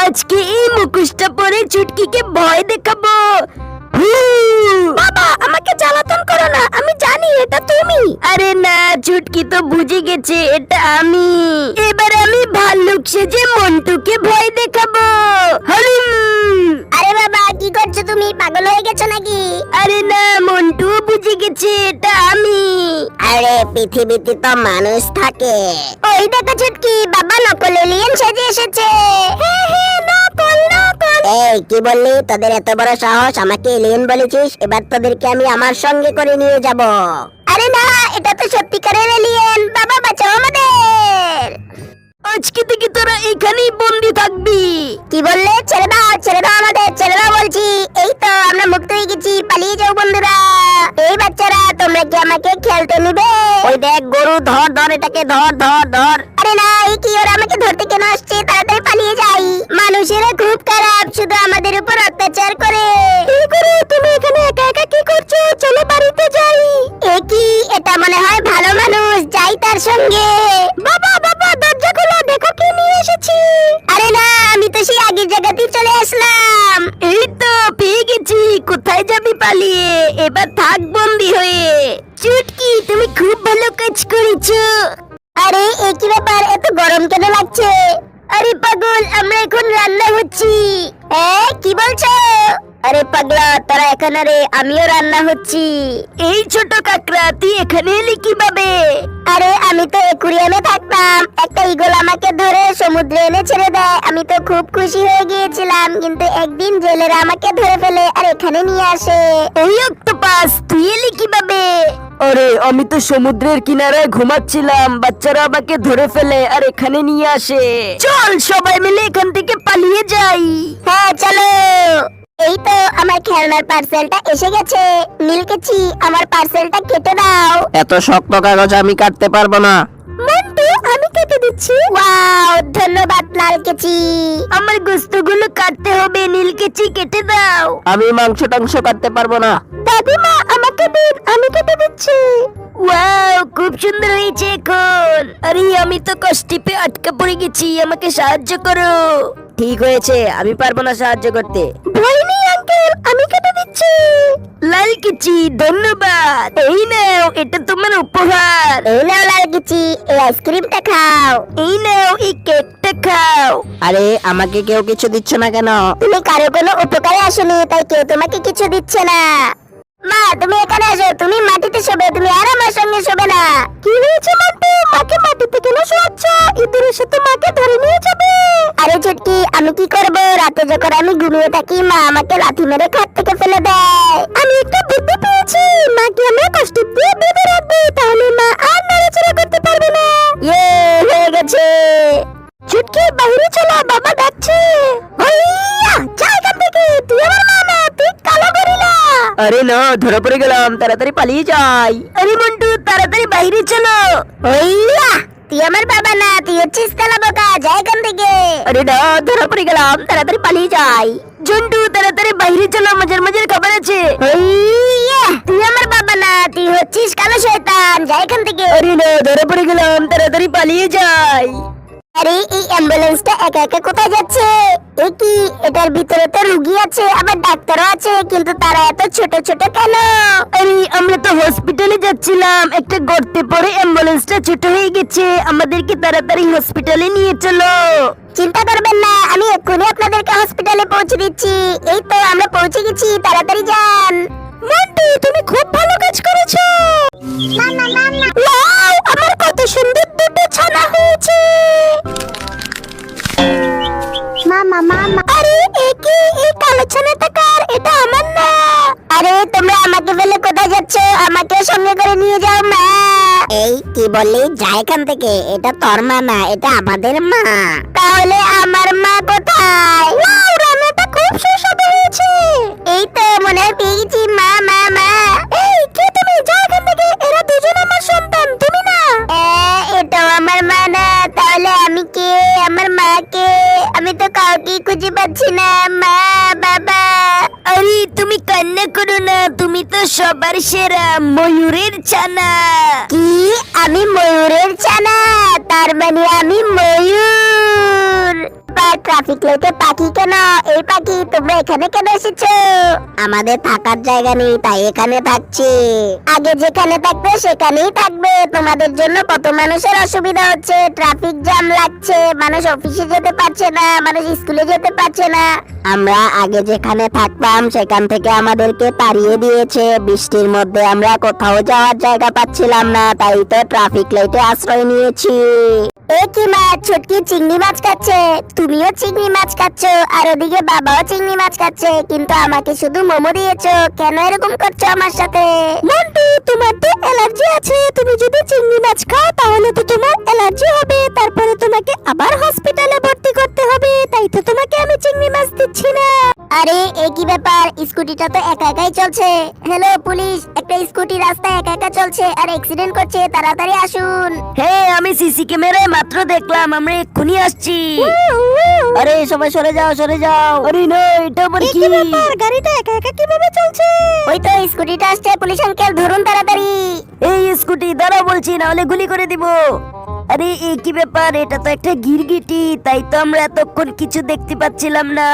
আজকে এই মুখোশটা পরে চুটকিকে ভয় দেখাবো। বাবা, আমাকে জ্বালাতন করো না, আমি জানি এটা তুমি। আরে না, চুটকি তো বুঝে গেছে এটা আমি। এবার আমি ভাল্লুক সেজে মন্টুকে ভয় দেখাবো। আরে বাবা, কি করছো তুমি? পাগল হয়ে গেছো নাকি? আরে না, মন্টু বুঝে গেছে এটা আমি। আরে পৃথিবীতে তো মানুষ থাকে। ওই দেখো চুটকি, বাবা নকল এলিয়েন সেজে এসেছে। নকল নকল। এই কি বললি? তোদের এত বড় সাহস, আমাকে এলিয়েন বলেছিস? এবার তোদেরকে আমি আমার সঙ্গে করে নিয়ে যাব। আরে না, এটা তো সত্যিকারের এলিয়েন। বাবা বাঁচাও আমাদের। আজকে থেকে তোরা এখানেই বন্দি থাকবি। কি বললে? ছেড়ে দাও, ছেড়ে দাও আমাদের, ছেড়ে দাও বলছি। এই তো আমরা মুক্ত হয়ে গেছি, পালিয়ে যাও বন্ধুরা। এই বাচ্চারা, তোমরা কি আমাকে খেলতে নিবে? ওই দেখ গরু, ধর ধর এটাকে, ধর ধর ধর। আরে না, এই কি, ওরা আমাকে ধরতে কেন আসছে? তাড়াতাড়ি পালিয়ে যাই। মানুষেরা খুব খারাপ, শুধু আমাদের উপর অত্যাচার করে। তুমি এখানে একা একা কি করছো? চলো বাড়িতে যাই। এ কি, এটা মনে হয় ভালো মানুষ, যাই তার সঙ্গে। বাবা বাবা, দরজা খোলো, দেখো কি নিয়ে এসেছি। আরে না, আমি তো সেই আগের জায়গাতেই চলে আসলাম। এই তো পেয়ে গেছি। কোথায় যাবি পালিয়ে? এবার থাক বন্দি হয়ে। চুটকি, তুমি খুব ভালো কাজ করেছো। আরে এ কি ব্যাপার, এত গরম কেন লাগছে? আরে পাগল, আমরা এখন রান্না হচ্ছি। কি বলছো? আরে পাগলা, তারা এখানে রে, আমিও রান্না হচ্ছি। এই ছোট কাকড়া, তুই এখানে এলি কিভাবে? আরে আমি তো একুরিয়ামে থাকতাম, একটা ঈগল আমাকে ধরে সমুদ্রে এনে ছেড়ে দেয়। আমি তো খুব খুশি হয়ে গিয়েছিলাম, কিন্তু একদিন জেলেরা আমাকে ধরে ফেলে আর এখানে নিয়ে আসে। এই অক্টোপাস, তুই এলি কিভাবে? আরে আমি তো সমুদ্রের কিনারায় ঘুমাচ্ছিলাম, বাচ্চারা আমাকে ধরে ফেলে আর এখানে নিয়ে আসে। চল সবাই মিলে এখান থেকে পালিয়ে যাই। হ্যাঁ চলো। এই তো আমার খেলনার পার্সেলটা এসে গেছে। নীলকেচি, আমার পার্সেলটা কেটে দাও। এত শক্ত কাগজ আমি কাটতে পারবো না। মন্টু, আমি কেটে দিচ্ছি। ওয়াও, ধন্যবাদ লালকেচি। আমার গোস্তগুলো কাটতে হবে, নীলকেচি কেটে দাও। আমি মাংস টাংস কাটতে পারবো না। দাদিমা, আমাকে দিন, আমি কেটে দিচ্ছি। ওয়াও, খুব সুন্দর হয়েছে এখন। আরে আমি তো কষ্টিপে আটকা পড়ে গেছি, আমাকে সাহায্য করো। ঠিক হয়েছে, আমি পারবো না সাহায্য করতে। ভয় নেই আঙ্কেল, আমি কেটে দিচ্ছি। লালকেচি, ধন্যবাদ। এই নাও, এটা তোমার উপহার। এই নাও লালকেচি, এই আইসক্রিমটা খাও। এই নাও, এই কেকটা খাও। আরে আমাকে কেউ কিছু দিচ্ছ না কেন? তুমি কারো কোনো উপকারে আসোনি, তাই কেউ তোমাকে কিছু দিচ্ছে না। মা, তুমি এখানে আসো, তুমি মাটিতে শোবে, তুমি আর আমার সঙ্গে শোবে না। কি হয়েছে মন্টু? মাকে মাটিতে কেন শোয়াচ্ছ? ঈদের এসে তো মাকে ধরে নিয়ে যাবে। আরে চুটকি, আমি কি করব? রাতে যখন আমি ঘুমিয়ে থাকি, মা আমাকে লাথি মেরে খাট থেকে ফেলে দেয়। আমি একটা বুদ্ধি পেয়েছি, মাকে আমরা কষ্ট দিয়ে বেঁধে রাখবো, তাহলে মা আর নড়াচড়া করতে পারবে না। ইয়ে, হয়ে গেছে। চুটকি, বাইরে চলো, বাবা ডাকছে। হইয়া, যা এখান থেকে, তুই আমার মা না, তুই কালো গরিলা। আরে না, ধরা পড়ে গেলাম, তাড়াতাড়ি পালিয়ে যাই। আরে মন্টু, তাড়াতাড়ি বাইরে চলো। হইয়া, তুই আমার বাবা না, তুই হচ্ছিস তেলা বোকা, যা এখান থেকে। আরে না, ধরা পড়ে গেলাম, তাড়াতাড়ি পালিয়ে যাই। জন্টু, তাড়াতাড়ি বাইরে চলো, মজার মজার খাবার আছে। হইয়া, তুই আমার বাবা না, তুই হচ্ছিস কালো শয়তান, যা এখান থেকে। আরে না, ধরা পড়ে গেলাম, তাড়াতাড়ি পালিয়ে যাই। আরে এই অ্যাম্বুলেন্সটা একা একা কোথায় যাচ্ছে? এ কি, এটার ভিতরে তো রুগী আছে, আবার ডাক্তারও আছে, কিন্তু তারা এত ছোট ছোট কেন? আরে আমরা তো হসপিটালে যাচ্ছিলাম, একটা গর্তে পড়ে অ্যাম্বুলেন্সটা ছোট হয়ে গেছে, আমাদেরকে তাড়াতাড়ি হসপিটালে নিয়ে চলো। চিন্তা করবেন না, আমি এক্ষুনি আপনাদেরকে হসপিটালে পৌঁছে দিচ্ছি। এই তো আমরা পৌঁছে গেছি, তাড়াতাড়ি যান। মন্টু, তুমি খুব ভালো কাজ করেছো। ওয়াও, আমার কত সুন্দর দুটো ছানা হয়েছে। মামা মামা, আরে এ কি, এই কালো ছানাটা কার? এটা আমার না। আরে তোমরা আমাকে ফেলে কোথায় যাচ্ছ? আমাকে সঙ্গে করে নিয়ে যাও মা। এই কি বললি? যা এখান থেকে, এটা তোর মা না, এটা আমাদের মা। তাহলে আমার মা কোথায়? ওয়াও, রান্নাটা খুব সুস্বাদু হয়েছে। এই তো মনে হয় পেয়ে গেছি, মা মা মা। এই কে তুমি? যা এখান থেকে, এরা দুজন আমার সন্তান, তুমি না। এটাও আমার মা না, তাহলে আমি কে? আমার মা কে? আমি তো কাউকে খুঁজে পাচ্ছি না, মা বাবা। আরে তুমি কান্না করো না, তুমি তো সবার সেরা, ময়ূরের ছানা। কি, আমি ময়ূরের ছানা? তার মানে আমি ময়ূর। ব্যাপার, ট্রাফিক লাইটে পাখি কেন? এই পাখি, তোমরা এখানে কেন এসেছো? আমাদের থাকার জায়গা নেই, তাই এখানে থাকছি। আগে যেখানে থাকবে সেখানেই থাকবে। তোমাদের জন্য কত মানুষের অসুবিধা হচ্ছে, ট্রাফিক জ্যাম লাগছে, মানুষ অফিসে যেতে পারছে না, মানুষ স্কুলে যেতে পারছে না। আমরা আগে যেখানে থাকতাম সেখান থেকে আমাদেরকে তাড়িয়ে দিয়েছে। বৃষ্টির মধ্যে আমরা কোথাও যাওয়ার জায়গা পাচ্ছিলাম না, তাই তো ট্রাফিক লাইটে আশ্রয় নিয়েছি। এ কি মাছ? ছুটকি চিংড়ি মাছ খাচ্ছে, তুমিও চিংড়ি মাছ খাচ্ছ, আর ওদিকে বাবাও চিংড়ি মাছ খাচ্ছে, কিন্তু আমাকে শুধু মোমো দিয়েছো। কেন এরকম করছো আমার সাথে? মন্টু, তোমার তো অ্যালার্জি আছে, তুমি যদি চিংড়ি মাছ খাও তাহলে তো তোমার অ্যালার্জি হবে, তারপরে তোমাকে আবার হসপিটালে ভর্তি করতে হবে, তাই তো তোমাকে আমি চিংড়ি মাছ দিচ্ছি না। আরে এ কি ব্যাপার? স্কুটিটা তো একা একাই চলছে। হ্যালো পুলিশ, একটা স্কুটি রাস্তায় একা একা চলছে আর অ্যাক্সিডেন্ট করছে, তাড়াতাড়ি আসুন। হ্যাঁ, আমি সিসি ক্যামেরায় মাত্র দেখলাম, আমরা এক্ষুনি আসছি। আরে সবাই সরে যাও, সরে যাও। আরে না, এটা আবার কি? গাড়িটা একা একা কিভাবে চলছে? ওই তো স্কুটিটা আসছে, পুলিশ আঙ্কেল ধরুন তাড়াতাড়ি। এই স্কুটি দাঁড়াও বলছি, না হলে গুলি করে দিব। আরে এই কি ব্যাপার? এটা তো একটা গিরগিটি, তাই তো আমরা এতক্ষণ কিছু দেখতে পাচ্ছিলাম না।